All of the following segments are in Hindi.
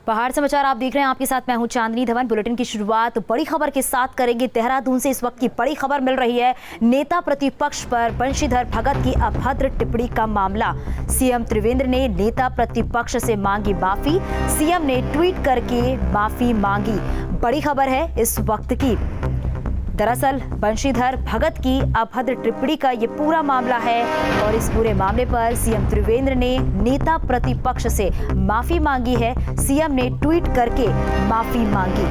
पहाड़ समाचार आप देख रहे हैं, आपके साथ मैं हूं चांदनी धवन। बुलेटिन की शुरुआत बड़ी खबर के साथ करेंगे। देहरादून से इस वक्त की बड़ी खबर मिल रही है। नेता प्रतिपक्ष पर बंशीधर भगत की अभद्र टिप्पणी का मामला। सीएम त्रिवेंद्र ने नेता प्रतिपक्ष से मांगी माफी। सीएम ने ट्वीट करके माफी मांगी। बड़ी खबर है इस वक्त की। दरअसल बंशीधर भगत की अभद्र टिप्पणी का ये पूरा मामला है और इस पूरे मामले पर सीएम त्रिवेंद्र ने नेता प्रतिपक्ष से माफी मांगी है। सीएम ने ट्वीट करके माफी मांगी।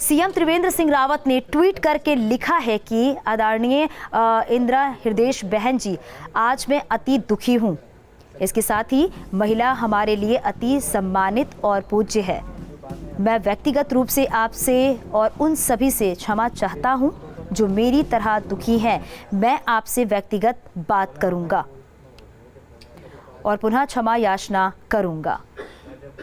सीएम त्रिवेंद्र सिंह रावत ने ट्वीट करके लिखा है कि आदरणीय इंदिरा हृदयेश बहन जी, आज मैं अति दुखी हूं। इसके साथ ही महिला हमारे लिए अति सम्मानित और पूज्य है। मैं व्यक्तिगत रूप से आपसे और उन सभी से क्षमा चाहता हूं जो मेरी तरह दुखी हैं। मैं आपसे व्यक्तिगत बात करूंगा और पुनः क्षमा याचना करूंगा।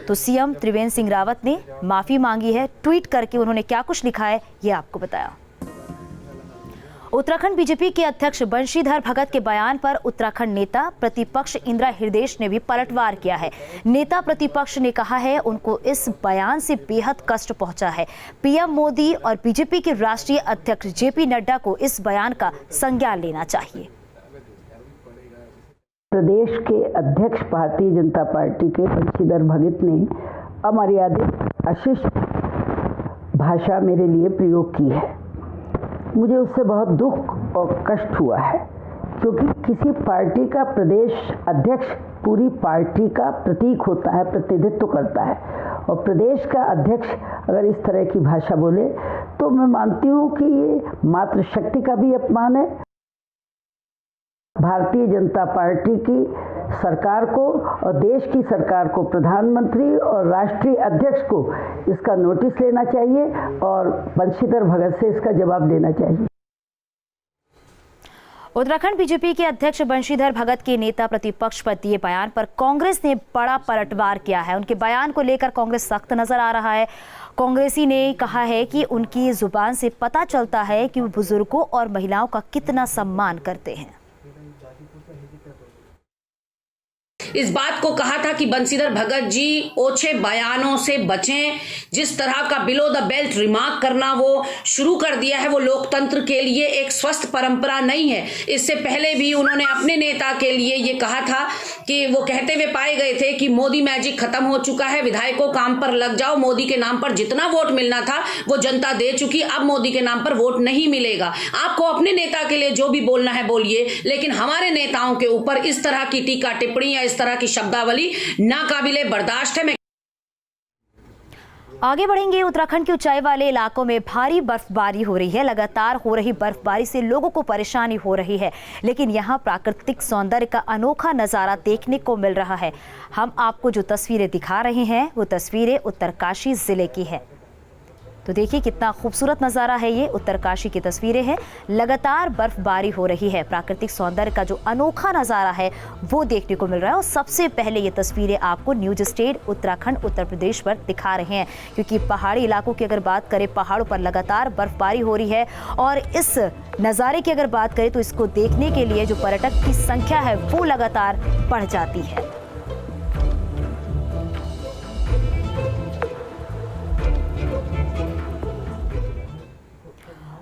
तो सीएम त्रिवेंद्र सिंह रावत ने माफी मांगी है। ट्वीट करके उन्होंने क्या कुछ लिखा है ये आपको बताया। उत्तराखंड बीजेपी के अध्यक्ष बंशीधर भगत के बयान पर उत्तराखंड नेता प्रतिपक्ष इंदिरा हृदयेश ने भी पलटवार किया है। नेता प्रतिपक्ष ने कहा है उनको इस बयान से बेहद कष्ट पहुंचा है। पीएम मोदी और बीजेपी के राष्ट्रीय अध्यक्ष जेपी नड्डा को इस बयान का संज्ञान लेना चाहिए। प्रदेश के अध्यक्ष भारतीय जनता पार्टी के बंशीधर भगत ने अमर्यादित अशिष्ट भाषा मेरे लिए प्रयोग की है। मुझे उससे बहुत दुख और कष्ट हुआ है, क्योंकि किसी पार्टी का प्रदेश अध्यक्ष पूरी पार्टी का प्रतीक होता है, प्रतिनिधित्व करता है। और प्रदेश का अध्यक्ष अगर इस तरह की भाषा बोले तो मैं मानती हूँ कि ये मातृशक्ति का भी अपमान है। भारतीय जनता पार्टी की सरकार को और देश की सरकार को, प्रधानमंत्री और राष्ट्रीय अध्यक्ष को इसका नोटिस लेना चाहिए और बंशीधर भगत से इसका जवाब देना चाहिए। उत्तराखंड बीजेपी के अध्यक्ष बंशीधर भगत के नेता प्रतिपक्ष पर दिए बयान पर कांग्रेस ने बड़ा पलटवार किया है। उनके बयान को लेकर कांग्रेस सख्त नजर आ रहा है। कांग्रेसी ने कहा है कि उनकी जुबान से पता चलता है कि वो बुजुर्गों और महिलाओं का कितना सम्मान करते हैं। इस बात को कहा था कि बंशीधर भगत जी ओछे बयानों से बचें। जिस तरह का बिलो द बेल्ट रिमार्क करना वो शुरू कर दिया है, वो लोकतंत्र के लिए एक स्वस्थ परंपरा नहीं है। इससे पहले भी उन्होंने अपने नेता के लिए ये कहा था कि वो कहते हुए पाए गए थे कि मोदी मैजिक खत्म हो चुका है, विधायकों काम पर लग जाओ। मोदी के नाम पर जितना वोट मिलना था वो जनता दे चुकी, अब मोदी के नाम पर वोट नहीं मिलेगा। आपको अपने नेता के लिए जो भी बोलना है बोलिए, लेकिन हमारे नेताओं के ऊपर इस तरह की टीका टिप्पणी या इस तरह की शब्दावली नाकाबिले बर्दाश्त है। आगे बढ़ेंगे। उत्तराखंड के ऊंचाई वाले इलाकों में भारी बर्फबारी हो रही है। लगातार हो रही बर्फबारी से लोगों को परेशानी हो रही है, लेकिन यहाँ प्राकृतिक सौंदर्य का अनोखा नजारा देखने को मिल रहा है। हम आपको जो तस्वीरें दिखा रहे हैं वो तस्वीरें उत्तरकाशी जिले की है। तो देखिए कितना खूबसूरत नज़ारा है। ये उत्तरकाशी की तस्वीरें हैं। लगातार बर्फबारी हो रही है। प्राकृतिक सौंदर्य का जो अनोखा नज़ारा है वो देखने को मिल रहा है। और सबसे पहले ये तस्वीरें आपको न्यूज स्टेट उत्तराखंड उत्तर प्रदेश पर दिखा रहे हैं, क्योंकि पहाड़ी इलाकों की अगर बात करें, पहाड़ों पर लगातार बर्फबारी हो रही है। और इस नज़ारे की अगर बात करें तो इसको देखने के लिए जो पर्यटक की संख्या है वो लगातार बढ़ जाती है।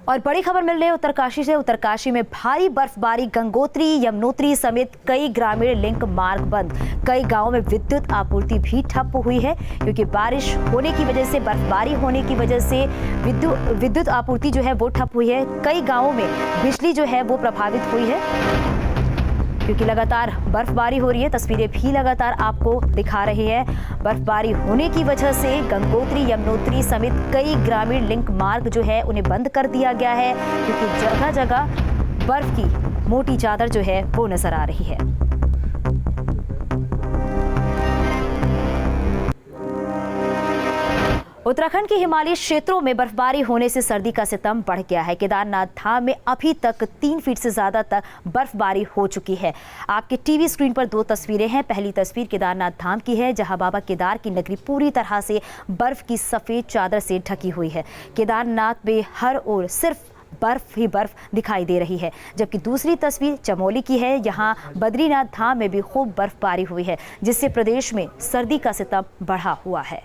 और बड़ी खबर मिल रही है उत्तरकाशी से। उत्तरकाशी में भारी बर्फबारी, गंगोत्री यमुनोत्री समेत कई ग्रामीण लिंक मार्ग बंद। कई गांवों में विद्युत आपूर्ति भी ठप हुई है, क्योंकि बारिश होने की वजह से, बर्फबारी होने की वजह से विद्युत आपूर्ति जो है वो ठप हुई है। कई गांवों में बिजली जो है वो प्रभावित हुई है, क्योंकि लगातार बर्फबारी हो रही है। तस्वीरें भी लगातार आपको दिखा रही है। बर्फबारी होने की वजह से गंगोत्री यमुनोत्री समेत कई ग्रामीण लिंक मार्ग जो है उन्हें बंद कर दिया गया है, क्योंकि जगह जगह बर्फ की मोटी चादर जो है वो नजर आ रही है। उत्तराखंड के हिमालयी क्षेत्रों में बर्फबारी होने से सर्दी का सितम बढ़ गया है। केदारनाथ धाम में अभी तक 3 फीट से ज्यादा तक बर्फबारी हो चुकी है। आपके टीवी स्क्रीन पर 2 तस्वीरें हैं। पहली तस्वीर केदारनाथ धाम की है, जहां बाबा केदार की नगरी पूरी तरह से बर्फ की सफेद चादर से ढकी हुई है। केदारनाथ में हर ओर सिर्फ बर्फ ही बर्फ दिखाई दे रही है। जबकि दूसरी तस्वीर चमोली की है। यहाँ बद्रीनाथ धाम में भी खूब बर्फबारी हुई है, जिससे प्रदेश में सर्दी का सितम बढ़ा हुआ है।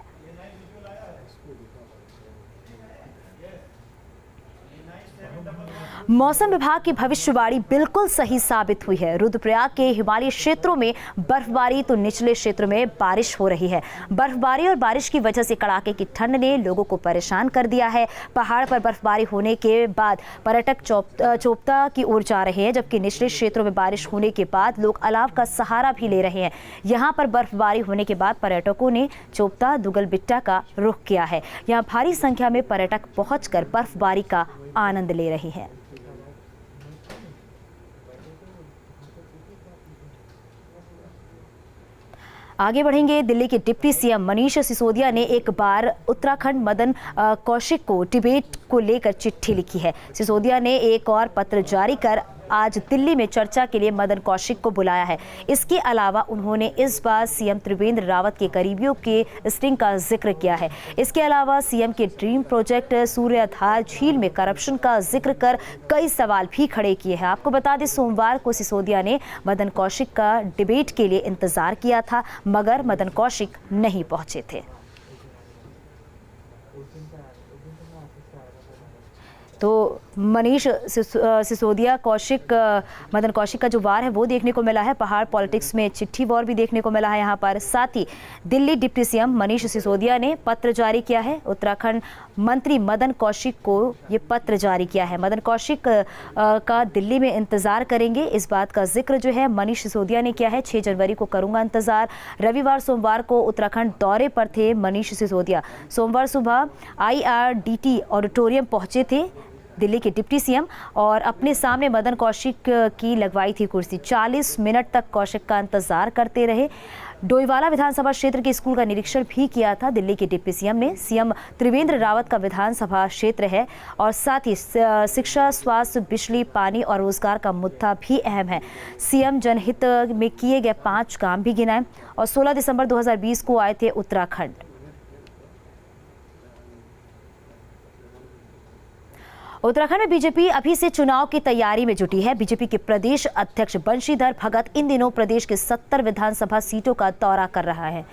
मौसम विभाग की भविष्यवाणी बिल्कुल सही साबित हुई है। रुद्रप्रयाग के हिमालयी क्षेत्रों में बर्फबारी तो निचले क्षेत्र में बारिश हो रही है। बर्फबारी और बारिश की वजह से कड़ाके की ठंड ने लोगों को परेशान कर दिया है। पहाड़ पर बर्फबारी होने के बाद पर्यटक चोपता की ओर जा रहे हैं, जबकि निचले क्षेत्रों में बारिश होने के बाद लोग अलाव का सहारा भी ले रहे हैं। यहाँ पर बर्फबारी होने के बाद पर्यटकों ने चोपता दुगलबिट्टा का रुख किया है। यहाँ भारी संख्या में पर्यटक पहुंचकर बर्फबारी का आनंद ले रहे हैं। आगे बढ़ेंगे। दिल्ली के डिप्टी सीएम मनीष सिसोदिया ने एक बार उत्तराखंड मदन कौशिक को डिबेट को लेकर चिट्ठी लिखी है। सिसोदिया ने एक और पत्र जारी कर आज दिल्ली में चर्चा के लिए मदन कौशिक को बुलाया है। इसके अलावा उन्होंने इस बार सीएम त्रिवेंद्र रावत के करीबियों के स्टिंग का जिक्र किया है। इसके अलावा सीएम के ड्रीम प्रोजेक्ट सूर्याधार झील में करप्शन का जिक्र कर कई सवाल भी खड़े किए हैं। आपको बता दें, सोमवार को सिसोदिया ने मदन कौशिक का डिबेट के लिए इंतजार किया था, मगर मदन कौशिक नहीं पहुंचे थे। तो मनीष सिसोदिया मदन कौशिक का जो वार है वो देखने को मिला है। पहाड़ पॉलिटिक्स में चिट्ठी वॉर भी देखने को मिला है यहाँ पर। साथ ही दिल्ली डिप्टी सीएम मनीष सिसोदिया ने पत्र जारी किया है। उत्तराखंड मंत्री मदन कौशिक को ये पत्र जारी किया है। मदन कौशिक का दिल्ली में इंतजार करेंगे, इस बात का जिक्र जो है मनीष सिसोदिया ने किया है। 6 जनवरी को करूंगा इंतजार। रविवार सोमवार को उत्तराखंड दौरे पर थे मनीष सिसोदिया। सोमवार सुबह IRDT ऑडिटोरियम पहुंचे थे दिल्ली के डिप्टी सीएम और अपने सामने मदन कौशिक की लगवाई थी कुर्सी। 40 मिनट तक कौशिक का इंतजार करते रहे। डोईवाला विधानसभा क्षेत्र के स्कूल का निरीक्षण भी किया था दिल्ली के डिप्टी सीएम ने। सीएम त्रिवेंद्र रावत का विधानसभा क्षेत्र है और साथ ही शिक्षा, स्वास्थ्य, बिजली, पानी और रोजगार का मुद्दा भी अहम है। सीएम जनहित में किए गए 5 काम भी गिनाए और 16 दिसंबर 2020 को आए थे उत्तराखंड। उत्तराखंड में बीजेपी अभी से चुनाव की तैयारी में जुटी है। बीजेपी के प्रदेश अध्यक्ष बंशीधर भगत इन दिनों प्रदेश के 70 विधानसभा सीटों का दौरा कर रहा है।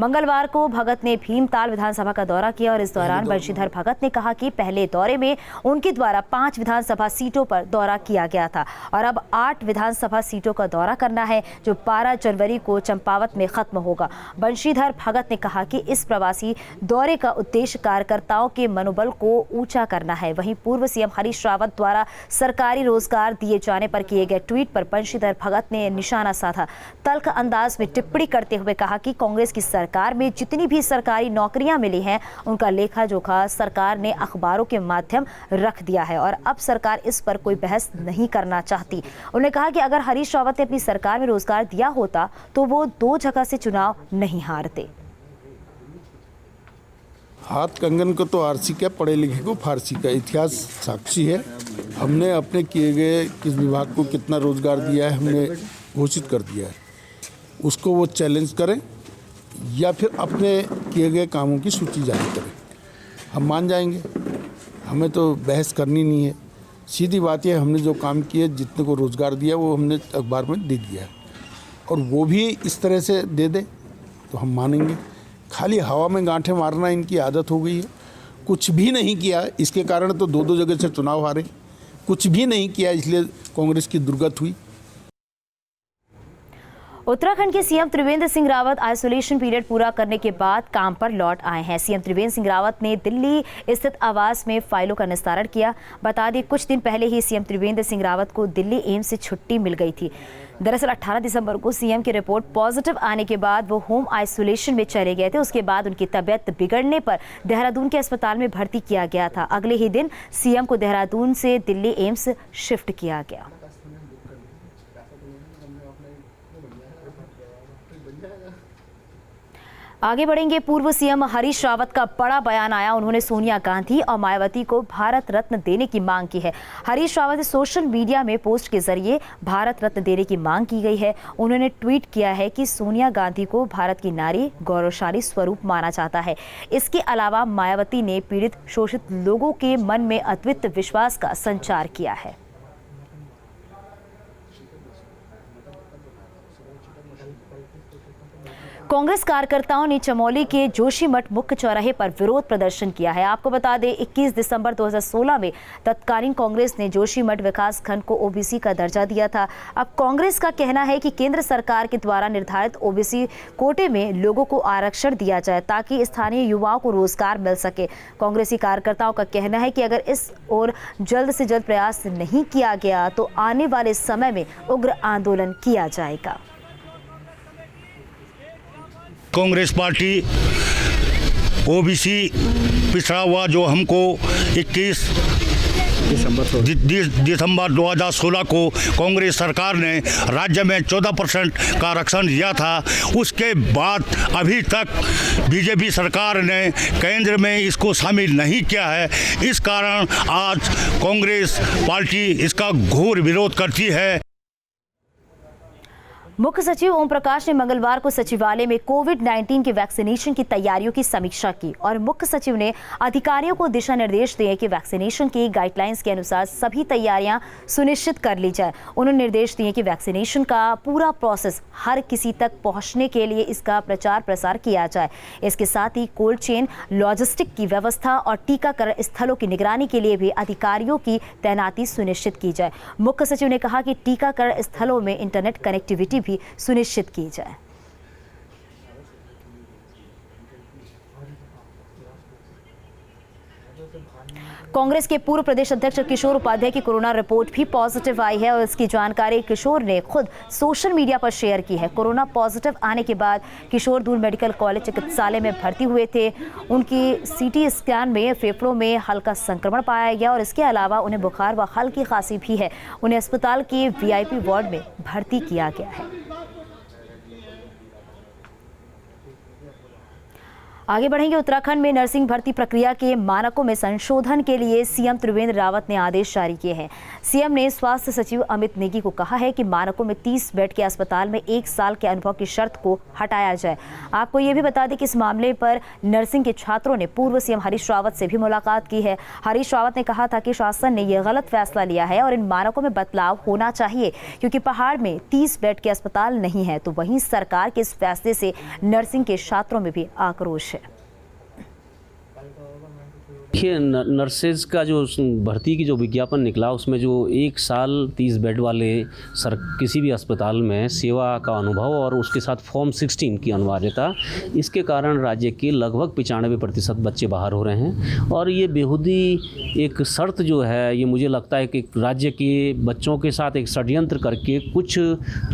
मंगलवार को भगत ने भीमताल विधानसभा का दौरा किया और इस दौरान बंशीधर भगत ने कहा कि पहले दौरे में उनके द्वारा 5 विधानसभा सीटों पर दौरा किया गया था और अब 8 विधानसभा सीटों का दौरा करना है, जो 12 जनवरी को चंपावत में खत्म होगा। बंशीधर भगत ने कहा कि इस प्रवासी दौरे का उद्देश्य कार्यकर्ताओं के मनोबल को ऊंचा करना है। वहीं पूर्व सीएम हरीश रावत द्वारा सरकारी रोजगार दिए जाने पर किए गए ट्वीट पर बंशीधर भगत ने निशाना साधा। तल्ख अंदाज में टिप्पणी करते हुए कहा कि कांग्रेस की सरकार में जितनी भी सरकारी नौकरियां मिली हैं, उनका लेखा जोखा सरकार ने अखबारों के माध्यम रख दिया है और अब सरकार इस पर कोई बहस नहीं करना चाहती। उन्होंने कहा कि अगर हरीश रावत ने अपनी सरकार में रोजगार दिया होता तो वो 2 जगह से चुनाव नहीं हारते। हाथ कंगन को तो आरसी क्या, पढ़े लिखे को फारसी का। इतिहास साक्षी है। हमने अपने किए गए किस विभाग को कितना रोजगार दिया है हमने घोषित कर दिया है। उसको वो चैलेंज करें या फिर अपने किए गए कामों की सूची जारी करें, हम मान जाएंगे। हमें तो बहस करनी नहीं है। सीधी बात है, हमने जो काम किए, जितने को रोजगार दिया वो हमने अखबार में दे दिया और वो भी इस तरह से दे दे तो हम मानेंगे। खाली हवा में गांठें मारना इनकी आदत हो गई है। कुछ भी नहीं किया, इसके कारण तो 2-2 जगह से चुनाव हारे। कुछ भी नहीं किया, इसलिए कांग्रेस की दुर्गत हुई। उत्तराखंड के CM Trivendra Singh Rawat isolation period पूरा करने के बाद काम पर लौट आए हैं। सीएम त्रिवेंद्र सिंह रावत ने दिल्ली स्थित आवास में फाइलों का निस्तारण किया। बता दें, कुछ दिन पहले ही सीएम त्रिवेंद्र सिंह रावत को दिल्ली एम्स से छुट्टी मिल गई थी। दरअसल 18 दिसंबर को सीएम की रिपोर्ट पॉजिटिव आने के बाद वो होम आइसोलेशन में चले गए थे। उसके बाद उनकी तबीयत बिगड़ने पर देहरादून के अस्पताल में भर्ती किया गया था। अगले ही दिन सीएम को देहरादून से दिल्ली एम्स शिफ्ट किया गया। आगे बढ़ेंगे। पूर्व सीएम हरीश रावत का बड़ा बयान आया। उन्होंने सोनिया गांधी और मायावती को भारत रत्न देने की मांग की है। हरीश रावत ने सोशल मीडिया में पोस्ट के जरिए भारत रत्न देने की मांग की गई है। उन्होंने ट्वीट किया है कि सोनिया गांधी को भारत की नारी गौरवशाली स्वरूप माना जाता है। इसके अलावा मायावती ने पीड़ित शोषित लोगों के मन में अद्वितीय विश्वास का संचार किया है। कांग्रेस कार्यकर्ताओं ने चमोली के जोशीमठ मुख्य चौराहे पर विरोध प्रदर्शन किया है। आपको बता दें 21 दिसंबर 2016 में तत्कालीन कांग्रेस ने जोशीमठ विकास खंड को ओबीसी का दर्जा दिया था। अब कांग्रेस का कहना है कि केंद्र सरकार के द्वारा निर्धारित ओबीसी कोटे में लोगों को आरक्षण दिया जाए ताकि स्थानीय युवाओं को रोजगार मिल सके। कांग्रेसी कार्यकर्ताओं का कहना है कि अगर इस ओर जल्द से जल्द प्रयास नहीं किया गया तो आने वाले समय में उग्र आंदोलन किया जाएगा। कांग्रेस पार्टी ओबीसी पिछड़ा हुआ जो हमको 21 दिसंबर 2016 को कांग्रेस सरकार ने राज्य में 14% का आरक्षण दिया था, उसके बाद अभी तक बीजेपी सरकार ने केंद्र में इसको शामिल नहीं किया है। इस कारण आज कांग्रेस पार्टी इसका घोर विरोध करती है। मुख्य सचिव ओम प्रकाश ने मंगलवार को सचिवालय में कोविड-19 के वैक्सीनेशन की तैयारियों की समीक्षा की और मुख्य सचिव ने अधिकारियों को दिशा निर्देश दिए कि वैक्सीनेशन की गाइडलाइंस के अनुसार सभी तैयारियां सुनिश्चित कर ली जाए। उन्होंने निर्देश दिए कि वैक्सीनेशन का पूरा प्रोसेस हर किसी तक पहुंचने के लिए इसका प्रचार प्रसार किया जाए। इसके साथ ही कोल्ड चेन, लॉजिस्टिक की व्यवस्था और टीकाकरण स्थलों की निगरानी के लिए भी अधिकारियों की तैनाती सुनिश्चित की जाए। मुख्य सचिव ने कहा कि टीकाकरण स्थलों में इंटरनेट कनेक्टिविटी सुनिश्चित की जाए। कांग्रेस के पूर्व प्रदेश अध्यक्ष किशोर उपाध्याय की कोरोना रिपोर्ट भी पॉजिटिव आई है और इसकी जानकारी किशोर ने खुद सोशल मीडिया पर शेयर की है। कोरोना पॉजिटिव आने के बाद किशोर दून मेडिकल कॉलेज चिकित्सालय में भर्ती हुए थे। उनकी सीटी स्कैन में फेफड़ों में हल्का संक्रमण पाया गया और इसके अलावा उन्हें बुखार व हल्की खांसी भी है। उन्हें अस्पताल के वीआईपी वार्ड में भर्ती किया गया है। आगे बढ़ेंगे। उत्तराखंड में नर्सिंग भर्ती प्रक्रिया के मानकों में संशोधन के लिए सीएम त्रिवेंद्र रावत ने आदेश जारी किए हैं। सीएम ने स्वास्थ्य सचिव अमित नेगी को कहा है कि मानकों में 30 बेड के अस्पताल में 1 साल के अनुभव की शर्त को हटाया जाए। आपको ये भी बता दें कि इस मामले पर नर्सिंग के छात्रों ने पूर्व सीएम हरीश रावत से भी मुलाकात की है। हरीश रावत ने कहा था कि शासन ने यह गलत फैसला लिया है और इन मानकों में बदलाव होना चाहिए क्योंकि पहाड़ में 30 बेड के अस्पताल नहीं है। तो वहीं सरकार के इस फैसले से नर्सिंग के छात्रों में भी आक्रोश है। देखिए, नर्सेज का जो भर्ती की जो विज्ञापन निकला उसमें जो 1 साल 30 बेड वाले किसी भी अस्पताल में सेवा का अनुभव और उसके साथ फॉर्म 16 की अनिवार्यता, इसके कारण राज्य के लगभग 95% बच्चे बाहर हो रहे हैं। और ये बेहूदी एक शर्त जो है, ये मुझे लगता है कि राज्य के बच्चों के साथ एक षड्यंत्र करके कुछ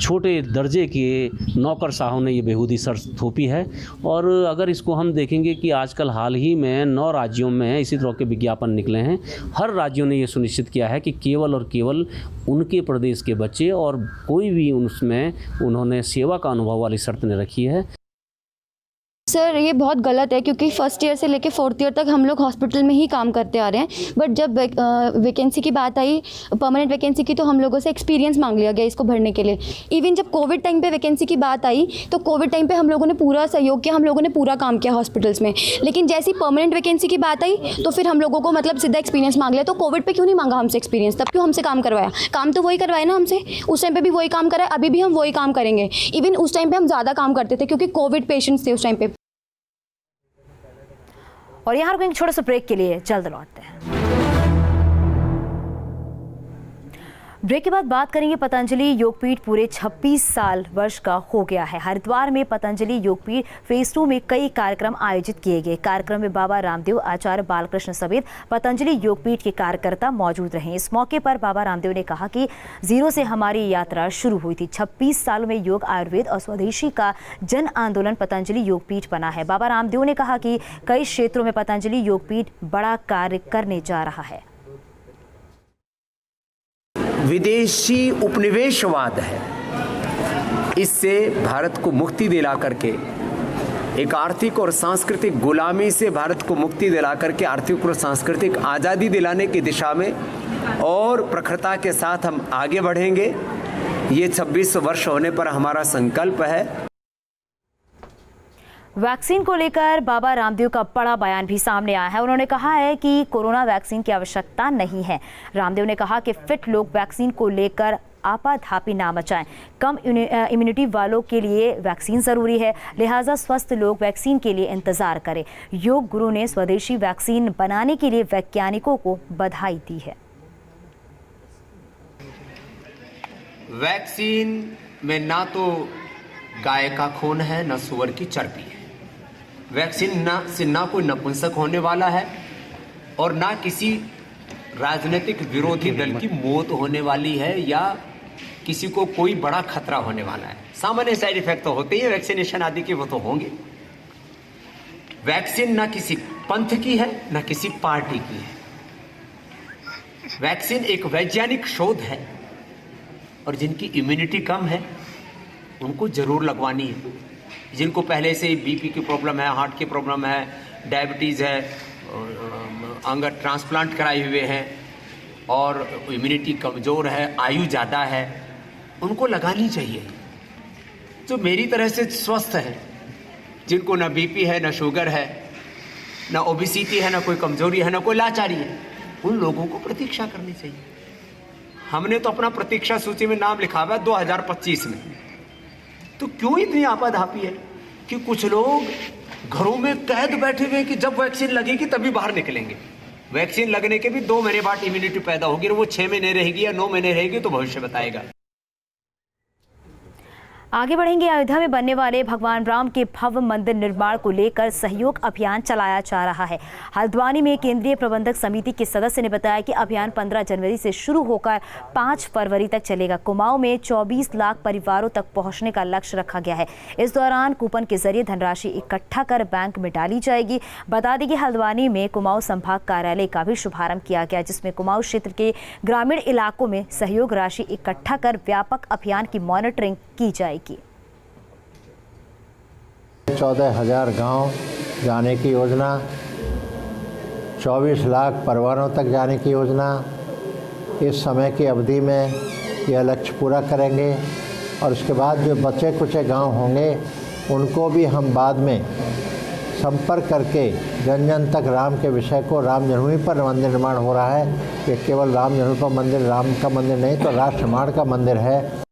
छोटे दर्जे के नौकरशाहों ने ये बेहूदी शर्त थोपी है। और अगर इसको हम देखेंगे कि आजकल हाल ही में 9 राज्यों में इसी तरह के विज्ञापन निकले हैं। हर राज्यों ने ये सुनिश्चित किया है कि केवल और केवल उनके प्रदेश के बच्चे और कोई भी उसमें उन्होंने सेवा का अनुभव वाली शर्त ने रखी है। सर, ये बहुत गलत है क्योंकि फर्स्ट ईयर से लेके 4th ईयर तक हम लोग हॉस्पिटल में ही काम करते आ रहे हैं। बट जब वैकेंसी की बात आई, परमानेंट वैकेंसी की, तो हम लोगों से एक्सपीरियंस मांग लिया गया इसको भरने के लिए। इवन जब कोविड टाइम पे वैकेंसी की बात आई तो कोविड टाइम पे हम लोगों ने पूरा सहयोग किया, हम लोगों ने पूरा काम किया हॉस्पिटल्स में। लेकिन जैसी परमानेंट वैकेंसी की बात आई तो फिर हम लोगों को मतलब सीधा एक्सपीरियंस मांग लिया। तो कोविड पे क्यों नहीं मांगा हमसे एक्सपीरियंस? तब क्यों हमसे काम करवाया? काम तो वही करवाया ना हमसे। उस टाइम पे भी वही काम कराया, अभी भी हम वही काम करेंगे। इवन उस टाइम पे हम ज़्यादा काम करते थे क्योंकि कोविड पेशेंट्स थे उस टाइम पे। और यहाँ रुकेंगे छोटे से ब्रेक के लिए, जल्द लौटते हैं। ब्रेक के बाद बात करेंगे। पतंजलि योगपीठ पूरे 26 साल वर्ष का हो गया है। हरिद्वार में पतंजलि योगपीठ फेज 2 में कई कार्यक्रम आयोजित किए गए। कार्यक्रम में बाबा रामदेव, आचार्य बालकृष्ण समेत पतंजलि योगपीठ के कार्यकर्ता मौजूद रहे। इस मौके पर बाबा रामदेव ने कहा कि जीरो से हमारी यात्रा शुरू हुई थी। 26 सालों में योग, आयुर्वेद और स्वदेशी का जन आंदोलन पतंजलि योगपीठ बना है। बाबा रामदेव ने कहा कि कई क्षेत्रों में पतंजलि योगपीठ बड़ा कार्य करने जा रहा है। विदेशी उपनिवेशवाद है, इससे भारत को मुक्ति दिला करके एक आर्थिक और सांस्कृतिक गुलामी से भारत को मुक्ति दिला करके आर्थिक और सांस्कृतिक आज़ादी दिलाने की दिशा में और प्रखरता के साथ हम आगे बढ़ेंगे। ये 26 वर्ष होने पर हमारा संकल्प है। वैक्सीन को लेकर बाबा रामदेव का बड़ा बयान भी सामने आया है। उन्होंने कहा है कि कोरोना वैक्सीन की आवश्यकता नहीं है। रामदेव ने कहा कि फिट लोग वैक्सीन को लेकर आपाधापी ना मचाएं। कम इम्यूनिटी वालों के लिए वैक्सीन ज़रूरी है, लिहाजा स्वस्थ लोग वैक्सीन के लिए इंतज़ार करें। योग गुरु ने स्वदेशी वैक्सीन बनाने के लिए वैज्ञानिकों को बधाई दी है। वैक्सीन में ना तो गाय का खून है, ना सूअर की चर्बी है। वैक्सीन से ना कोई नपुंसक होने वाला है और ना किसी राजनीतिक विरोधी दल की मौत होने वाली है या किसी को कोई बड़ा खतरा होने वाला है। सामान्य साइड इफेक्ट तो होते ही है वैक्सीनेशन आदि के, वो तो होंगे। वैक्सीन ना किसी पंथ की है, ना किसी पार्टी की है। वैक्सीन एक वैज्ञानिक शोध है और जिनकी इम्यूनिटी कम है उनको जरूर लगवानी है। जिनको पहले से ही बीपी की प्रॉब्लम है, हार्ट की प्रॉब्लम है, डायबिटीज़ है, अंग ट्रांसप्लांट कराए हुए हैं और इम्यूनिटी कमज़ोर है, आयु ज़्यादा है, उनको लगानी चाहिए। जो मेरी तरह से स्वस्थ है, जिनको ना बीपी है, ना शुगर है, ना ओबेसिटी है, ना कोई कमजोरी है, ना कोई लाचारी है, उन लोगों को प्रतीक्षा करनी चाहिए। हमने तो अपना प्रतीक्षा सूची में नाम लिखा हुआ है 2025 में। तो क्यों इतनी आपाधापी है कि कुछ लोग घरों में कैद बैठे हुए हैं कि जब वैक्सीन लगेगी तभी बाहर निकलेंगे। वैक्सीन लगने के भी 2 महीने बाद इम्यूनिटी पैदा होगी, वो 6 महीने रहेगी या 9 महीने रहेगी तो भविष्य बताएगा। आगे बढ़ेंगे। अयोध्या में बनने वाले भगवान राम के भव्य मंदिर निर्माण को लेकर सहयोग अभियान चलाया जा रहा है। हल्द्वानी में केंद्रीय प्रबंधक समिति के सदस्य ने बताया कि अभियान 15 जनवरी से शुरू होकर 5 फरवरी तक चलेगा। कुमाऊं में 24 लाख परिवारों तक पहुंचने का लक्ष्य रखा गया है। इस दौरान कूपन के जरिए धनराशि इकट्ठा कर बैंक में डाली जाएगी। बता दें कि हल्द्वानी में कुमाऊं संभाग कार्यालय का भी शुभारंभ किया गया, जिसमें कुमाऊं क्षेत्र के ग्रामीण इलाकों में सहयोग राशि इकट्ठा कर व्यापक अभियान की मॉनिटरिंग की जाएगी। 14,000 गांव जाने की योजना, 24 लाख परिवारों तक जाने की योजना, इस समय की अवधि में यह लक्ष्य पूरा करेंगे। और उसके बाद जो बचे कुचे गांव होंगे उनको भी हम बाद में संपर्क करके जन जन तक राम के विषय को, राम जन्मभूमि पर मंदिर निर्माण हो रहा है, ये केवल राम जन्मभूमि पर मंदिर, राम का मंदिर नहीं तो राष्ट्र निर्माण का मंदिर है।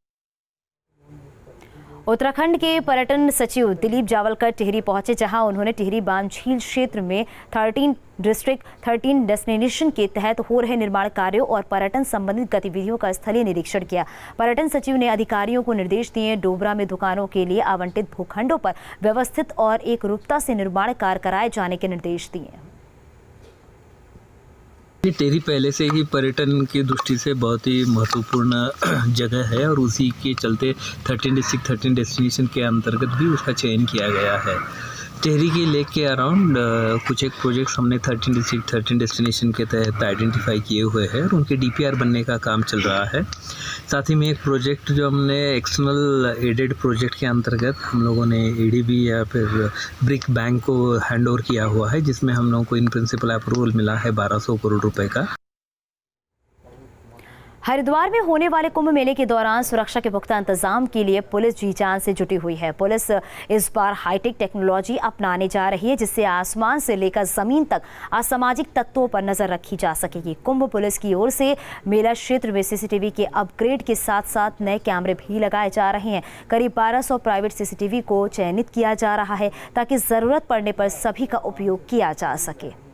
उत्तराखंड के पर्यटन सचिव दिलीप जावलकर टिहरी पहुंचे, जहां उन्होंने टिहरी बांध झील क्षेत्र में 13 डिस्ट्रिक्ट 13 डेस्टिनेशन के तहत हो रहे निर्माण कार्यों और पर्यटन संबंधित गतिविधियों का स्थलीय निरीक्षण किया। पर्यटन सचिव ने अधिकारियों को निर्देश दिए डोबरा में दुकानों के लिए आवंटित भूखंडों पर व्यवस्थित और एक रूपता से निर्माण कार्य कराए जाने के निर्देश दिए। टिहरी पहले से ही पर्यटन की दृष्टि से बहुत ही महत्वपूर्ण जगह है और उसी के चलते 13 डिस्ट्रिक्ट 13 डेस्टिनेशन के अंतर्गत भी उसका चयन किया गया है। टिहरी के लेक के अराउंड कुछ एक प्रोजेक्ट्स हमने 13 डिस्ट्रिक्ट 13 डेस्टिनेशन के तहत आइडेंटिफाई किए हुए हैं और उनके DPR बनने का काम चल रहा है। साथ ही में एक प्रोजेक्ट जो हमने एक्सटर्नल एडेड प्रोजेक्ट के अंतर्गत हम लोगों ने ADB या फिर ब्रिक बैंक को हैंड ओवर किया हुआ है, जिसमें हम लोगों को इन प्रिंसिपल अप्रूवल मिला है 1200 करोड़ रुपए का। हरिद्वार में होने वाले कुंभ मेले के दौरान सुरक्षा के पुख्ता इंतजाम के लिए पुलिस जी जान से जुटी हुई है। पुलिस इस बार हाईटेक टेक्नोलॉजी अपनाने जा रही है, जिससे आसमान से लेकर जमीन तक असामाजिक तत्वों पर नजर रखी जा सकेगी। कुंभ पुलिस की ओर से मेला क्षेत्र में CCTV के अपग्रेड के साथ साथ नए कैमरे भी लगाए जा रहे हैं। करीब 1200 प्राइवेट CCTV को चयनित किया जा रहा है ताकि जरूरत पड़ने पर सभी का उपयोग किया जा सके।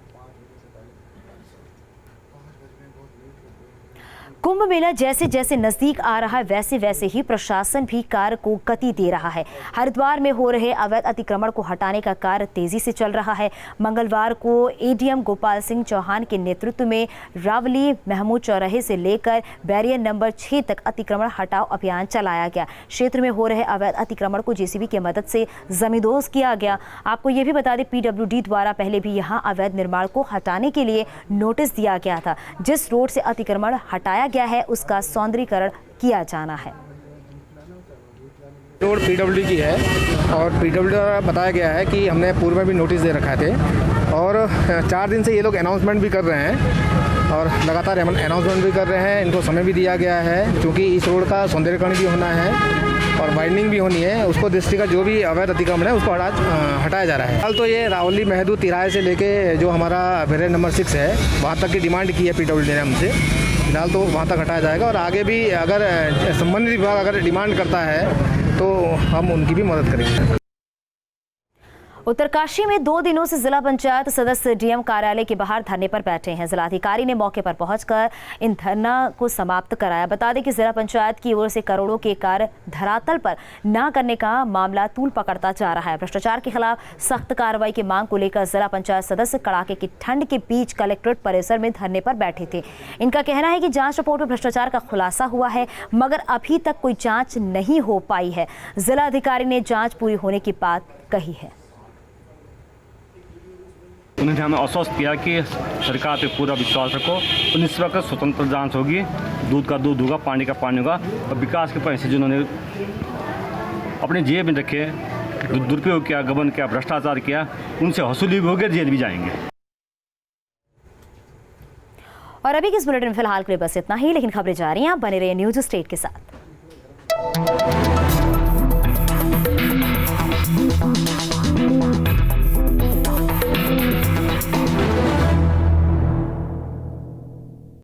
कुंभ मेला जैसे जैसे नजदीक आ रहा है वैसे वैसे ही प्रशासन भी कार्य को गति दे रहा है। हरिद्वार में हो रहे अवैध अतिक्रमण को हटाने का कार्य तेजी से चल रहा है। मंगलवार को ADM गोपाल सिंह चौहान के नेतृत्व में रावली महमूद चौराहे से लेकर बैरियर नंबर 6 तक अतिक्रमण हटाओ अभियान चलाया गया। क्षेत्र में हो रहे अवैध अतिक्रमण को JCB की मदद से जमींदोज किया गया। आपको ये भी बता दें, PWD द्वारा पहले भी यहाँ अवैध निर्माण को हटाने के लिए नोटिस दिया गया था। जिस रोड से अतिक्रमण हटाया गया है उसका सौंदर्यीकरण किया जाना है। रोड पीडब्ल्यूडी की है और पीडब्ल्यूडी द्वारा बताया गया है कि हमने पूर्व में भी नोटिस दे रखा थे और 4 दिन से ये लोग अनाउंसमेंट भी कर रहे हैं और लगातार अनाउंसमेंट भी कर रहे हैं। इनको समय भी दिया गया है क्योंकि इस रोड का सौंदर्यीकरण भी होना है और वाइडनिंग भी होनी है। उसको दृष्टि का जो भी अवैध अतिक्रमण है उसको हटाया जा रहा है। फिलहाल तो ये रावली महदूद तिराहे से लेके जो हमारा वेरिएंट नंबर 6 है वहाँ तक की डिमांड की है पीडब्ल्यूडी ने हमसे। फिलहाल तो वहाँ तक हटाया जाएगा और आगे भी अगर संबंधित विभाग अगर डिमांड करता है तो हम उनकी भी मदद करेंगे। उत्तरकाशी में 2 दिनों से जिला पंचायत सदस्य डीएम कार्यालय के बाहर धरने पर बैठे हैं। जिलाधिकारी ने मौके पर पहुंचकर इन धरना को समाप्त कराया। बता दें कि जिला पंचायत की ओर से करोड़ों के कार्य धरातल पर न करने का मामला तूल पकड़ता जा रहा है। भ्रष्टाचार के खिलाफ सख्त कार्रवाई की मांग को लेकर जिला पंचायत सदस्य कड़ाके की ठंड के बीच कलेक्ट्रेट परिसर में धरने पर बैठे थे। इनका कहना है कि जांच रिपोर्ट में भ्रष्टाचार का खुलासा हुआ है मगर अभी तक कोई जांच नहीं हो पाई है। जिलाधिकारी ने जांच पूरी होने की बात कही है। उन्होंने हमें आश्वस्त किया कि सरकार पे पूरा विश्वास रखो और निष्पक्ष स्वतंत्र जांच होगी, दूध का दूध होगा, पानी का पानी होगा और विकास के पैसे जिन्होंने अपने जेब में रखे, दुरुपयोग किया, गबन किया, भ्रष्टाचार किया, उनसे वसूली भी होगी, जेल भी जाएंगे। और अभी के इस बुलेटिन में फिलहाल के लिए बस इतना ही, लेकिन खबरें जा रही हैं। आप बने रहिए न्यूज स्टेट के साथ।